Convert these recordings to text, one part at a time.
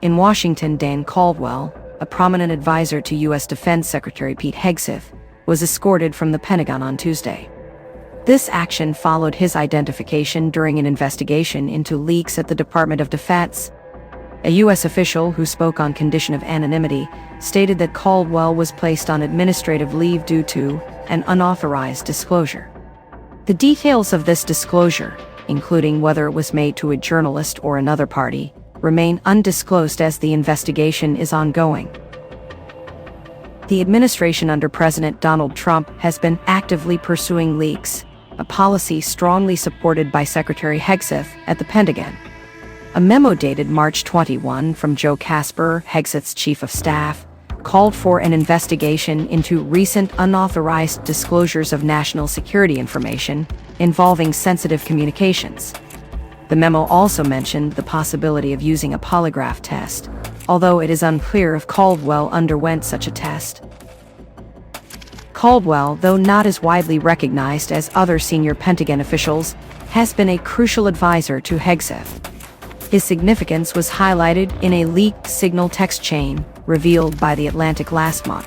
In Washington, Dan Caldwell, a prominent advisor to U.S. Defense Secretary Pete Hegseth, was escorted from the Pentagon on Tuesday. This action followed his identification during an investigation into leaks at the Department of Defense. A U.S. official who spoke on condition of anonymity stated that Caldwell was placed on administrative leave due to an unauthorized disclosure. The details of this disclosure, including whether it was made to a journalist or another party, remain undisclosed as the investigation is ongoing. The administration under President Donald Trump has been actively pursuing leaks, a policy strongly supported by Secretary Hegseth at the Pentagon. A memo dated March 21 from Joe Casper, Hegseth's chief of staff, called for an investigation into recent unauthorized disclosures of national security information involving sensitive communications. The memo also mentioned the possibility of using a polygraph test, although it is unclear if Caldwell underwent such a test. Caldwell, though not as widely recognized as other senior Pentagon officials, has been a crucial advisor to Hegseth. His significance was highlighted in a leaked signal text chain revealed by The Atlantic last month,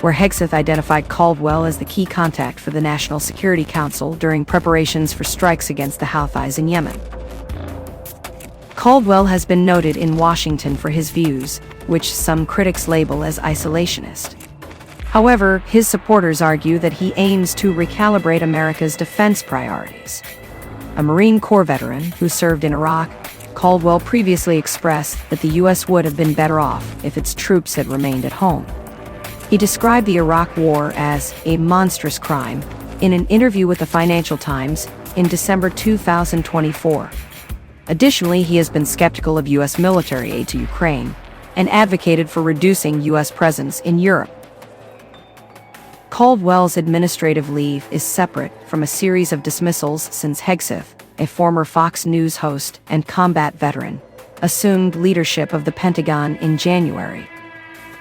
where Hegseth identified Caldwell as the key contact for the National Security Council during preparations for strikes against the Houthis in Yemen. Caldwell has been noted in Washington for his views, which some critics label as isolationist. However, his supporters argue that he aims to recalibrate America's defense priorities. A Marine Corps veteran who served in Iraq, Caldwell previously expressed that the U.S. would have been better off if its troops had remained at home. He described the Iraq War as a monstrous crime in an interview with the Financial Times in December 2024. Additionally, he has been skeptical of U.S. military aid to Ukraine and advocated for reducing U.S. presence in Europe. Caldwell's administrative leave is separate from a series of dismissals since Hegseth, a former Fox News host and combat veteran, assumed leadership of the Pentagon in January.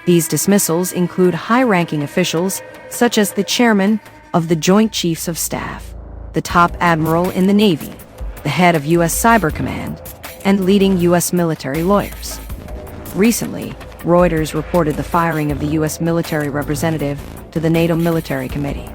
These dismissals include high-ranking officials such as the chairman of the Joint Chiefs of Staff, the top admiral in the Navy, the head of U.S. Cyber Command, and leading U.S. military lawyers. Recently, Reuters reported the firing of the U.S. military representative to the NATO Military Committee.